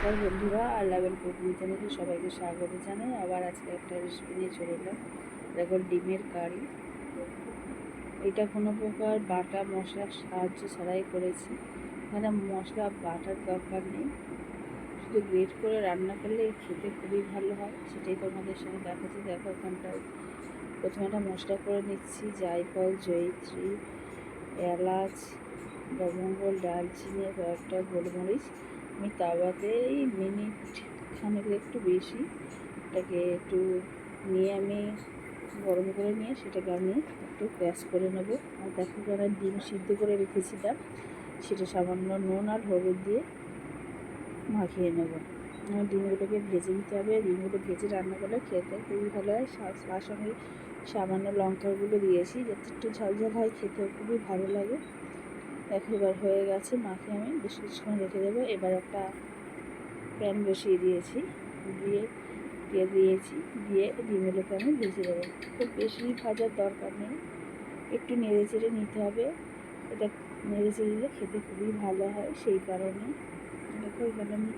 নমস্কার বন্ধুরা, আর level cooking চ্যানেলে সবাইকে স্বাগত জানাই। আবার আজকে একটা রেসিপি নিয়ে চলে এলাম। দেখো, ডিমের কারি। এটা কোনো প্রকার বাটা মশলার সাহায্য ছাড়াই করেছি। এখানে মশলা বাটার দরকার নেই, শুধু গ্রেট করে রান্না করলে খেতে খুবই ভালো হয়। সেটাই তোমাদের সঙ্গে দেখাচ্ছি। দেখো, এখানটায় প্রথমে একটা মশলা করে নিচ্ছি। জায়ফল, জয়িত্রী, এলাচ, লবঙ্গ, দারচিনি, কয়েকটা গোলমরিচ। আমি তাওয়াতেই মিনিট খানেক একটু বেশি এটাকে একটু নিয়ে আমি গরম করে নিয়ে সেটাকে আমি একটু প্যাঁচ করে নেবো। আর দেখো, যারা ডিম সিদ্ধ করে রেখেছিলাম সেটা সামান্য নুন আর হলুদ দিয়ে মাখিয়ে নেবো। ডিমগুলোকে ভেজে দিতে হবে। ডিমগুলো ভেজে রান্না করলে খেতে খুবই ভালো হয়। তার সঙ্গে সামান্য লঙ্কাগুলো দিয়েছি যাতে একটু ঝালঝাল হয়, খেতেও খুবই ভালো লাগে। দেখো, এবার হয়ে গেছে। মাখিয়ে আমি বেশ কিছুক্ষণ রেখে দেবো। এবার একটা প্যান বসিয়ে দিয়েছি, দিয়ে তেল দিয়েছি, দিয়ে ডিমগুলোকে আমি ভেজে দেবো। খুব বেশি ভাজার দরকার নেই, একটু নেড়ে চেড়ে নিতে হবে। এটা নেড়ে চেড়ে দিলে খেতে খুবই ভালো হয়। সেই কারণে দেখো, এখানে আমি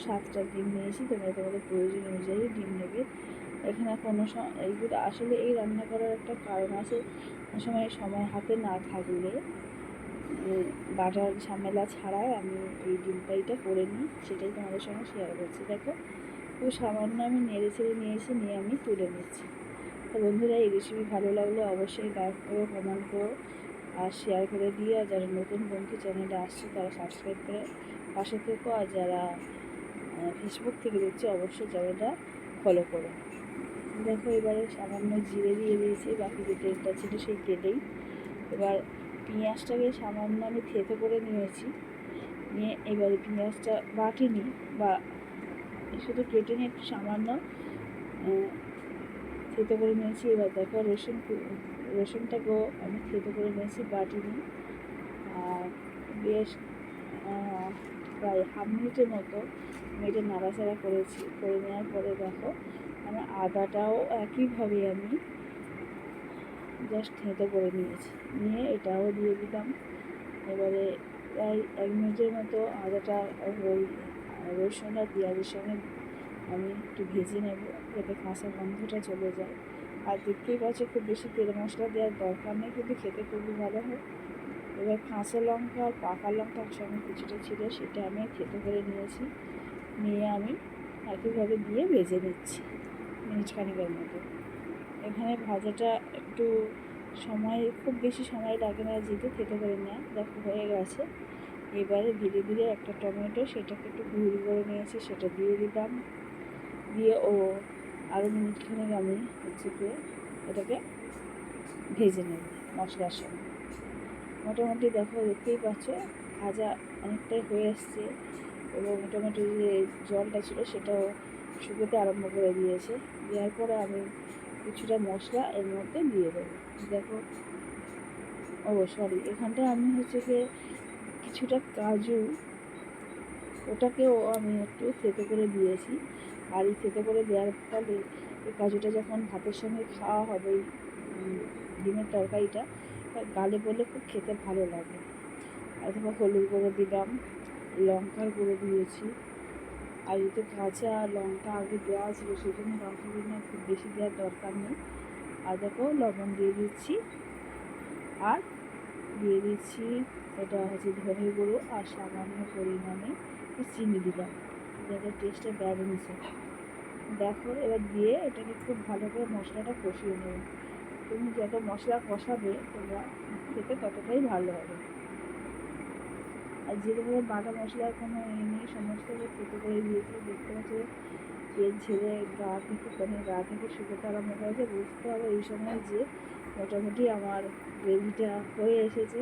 7টা ডিম নিয়েছি। তোমরা তোমাদের প্রয়োজন অনুযায়ী ডিম নেবে। এখানে কোনো এইগুলো আসলে এই রান্না করার একটা কারণ আছে। সময় হাতে না থাকলে বাটার ঝামেলা ছাড়াই আমি এই ডিম পাইটা করে নিই, সেটাই তোমাদের সঙ্গে শেয়ার করছি। দেখো, খুব সামান্য আমি নেড়ে ছেড়ে নিয়েছি, নিয়ে আমি তুলে নিচ্ছি। তো বন্ধুরা, এই রেসিপি ভালো লাগলে অবশ্যই লাইক করো, কমেন্ট করো আর শেয়ার করে দিও। আর যারা নতুন বন্ধু চ্যানেলে আসছে তারা সাবস্ক্রাইব করে পাশে থেকো। আর যারা ফেসবুক থেকে দেখছে অবশ্যই চ্যানেলটা ফলো করো। দেখো, এবারে সামান্য জিরে দিয়ে দিয়েছি, বাকি যে তেলটা ছিল সেই তেলেই। এবার পেঁয়াজটাকে সামান্য আমি থেতো করে নিয়েছি, নিয়ে এবারে পেঁয়াজটা বাটিনি বা শুধু কেটে নিয়ে একটু সামান্য থেতো করে নিয়েছি। এবার দেখো, রসুনটাকেও আমি থেতো করে নিয়েছি, বাটিনি। আর বেশ প্রায় হাফ মিনিটের মতো আমি এটা নাড়াচাড়া করেছি। করে নেওয়ার পরে দেখো, আমার আদাটাও একইভাবে আমি জাস্ট থেতো করে নিয়েছি, নিয়ে এটাও দিয়ে দিলাম। এবারে প্রায় 1 মিনিটের মতো আদাটা ওই রসুন আর পেঁয়াজের সঙ্গে আমি একটু ভেজে নেব, যাতে কাঁচা গন্ধটা চলে যায়। আর দেখতেই পাচ্ছ, খুব বেশি তেল মশলা দেওয়ার দরকার নেই, কিন্তু খেতে খুবই ভালো হয়। এবার কাঁচা লঙ্কা আর পাকা লঙ্কা একসঙ্গে কিছুটা ছিল, সেটা আমি থেতো করে নিয়েছি, নিয়ে আমি একইভাবে দিয়ে ভেজে নিচ্ছি মিনিট খানিকের মতো। এখানে ভাজাটা একটু খুব বেশি সময় লাগে না, যেহেতু থেতো করে নেওয়া। দেখো, হয়ে গেছে। এবারে ধীরে ধীরে একটা টমেটো, সেটাকে একটু গুঁড়ি করে নিয়েছি, সেটা দিয়ে দিলাম। দিয়ে আরও মিনিট খানেক আমি এটাকে ভেজে নেব মশলার সঙ্গে। মোটামুটি দেখো, দেখতেই পাচ্ছ ভাজা অনেকটাই হয়ে এসছে, এবং মোটামুটি যে জলটা ছিল সেটাও শুকোতে আরম্ভ করে দিয়েছে। দেওয়ার পরে আমি কিছুটা মশলা এর মধ্যে দিয়ে দেবো। দেখো, সরি, এখানটায় আমি কিছুটা কাজু, ওটাকেও আমি একটু থেতো করে দিয়েছি। আর এই থেতো করে দেওয়ার ফলে এই কাজুটা যখন ভাতের সঙ্গে খাওয়া হবে, ডিমের তরকারিটা গালে বলে খুব খেতে ভালো লাগে। আর দেখো, হলুদ গুঁড়ো দিলাম, লঙ্কার গুঁড়ো দিয়েছি। আর এতে কাঁচা লঙ্কা আগে দেওয়া ছিল, সেই জন্য লঙ্কা গুঁড়ো খুব বেশি দেওয়ার দরকার নেই। আর দেখো, লবণ দিয়ে দিচ্ছি, আর দিয়ে দিচ্ছি এটা ধনে গুঁড়ো, আর সামান্য পরিমাণে চিনি দিলাম, যাতে টেস্টটা ব্যালেন্স হয়। দেখো, এবার দিয়ে এটাকে খুব ভালো করে মশলাটা কষিয়ে নেবে। তুমি যত মশলা কষাবে তোমরা খেতে ততটাই ভালো হবে। আর যেরকম বাটা মশলা কোনো নেই, সমস্ত থেতো করে দিয়েছি। দেখতে পাচ্ছি তেল ছেড়ে গা থেকে শুকোতে আরম্ভ করেছে। বুঝতে হবে এই সময় যে মোটামুটি আমার গ্রেভিটা হয়ে এসেছে।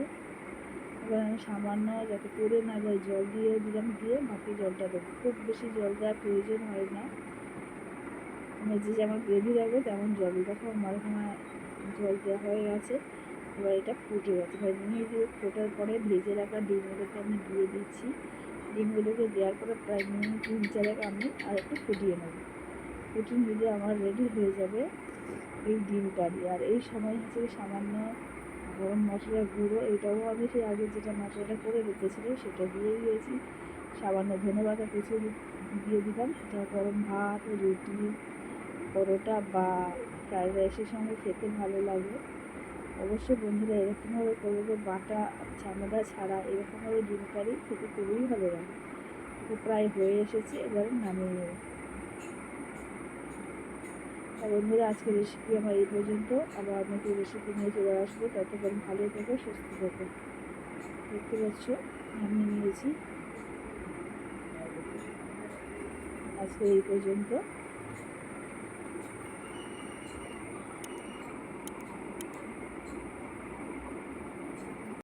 এবার আমি সামান্য, যাতে পুড়ে না যায়, জল দিয়ে দিলাম, দিয়ে বাকি জলটা দেবো। খুব বেশি জল দেওয়ার প্রয়োজন হয় না, মানে যে যেমন গ্রেভি রাখবে তেমন জলই। দেখো, আমার এখানে জল দেওয়া হয়ে গেছে। এবার এটা ফুটে গেছে। এবার নিয়ে দিয়ে ফোটার পরে ভেজে রাখা ডিমগুলোকে আমি দিয়ে দিচ্ছি। ডিমগুলোকে দেওয়ার পরে প্রায় মিনিট 3-4 আমি আর একটু ফুটিয়ে নেব। ফুটিয়ে নিলে আমার রেডি হয়ে যাবে এই ডিম কারি। আর এই সময় সামান্য গরম মশলার গুঁড়ো, এটাও আমি সেই আগে যেটা মশলাটা করে রেখেছিলাম সেটা দিয়ে দিয়েছি। সামান্য ধনেপাতা কুচি দিয়ে দিলাম। এটা গরম ভাত, রুটি, পরোটা বা ফ্রাইড রাইসের সঙ্গে খেতে ভালো লাগে। অবশ্যই বন্ধুরা এরকমভাবে করবো, যে বাটা ঝামেলা ছাড়া এরকমভাবে ডিম কারি খেতে খুবই ভালো লাগে। তো প্রায় হয়ে এসেছে, এবার নামিয়ে নেব। বন্ধুরা আজকের রেসিপি আমার এই পর্যন্ত, আবার নতুন রেসিপি নিয়ে চলে আসবো। ততক্ষণ ভালো থেকো, সুস্থ থেকো। দেখতে পাচ্ছ নামিয়ে নিয়েছি। আজকে এই পর্যন্ত।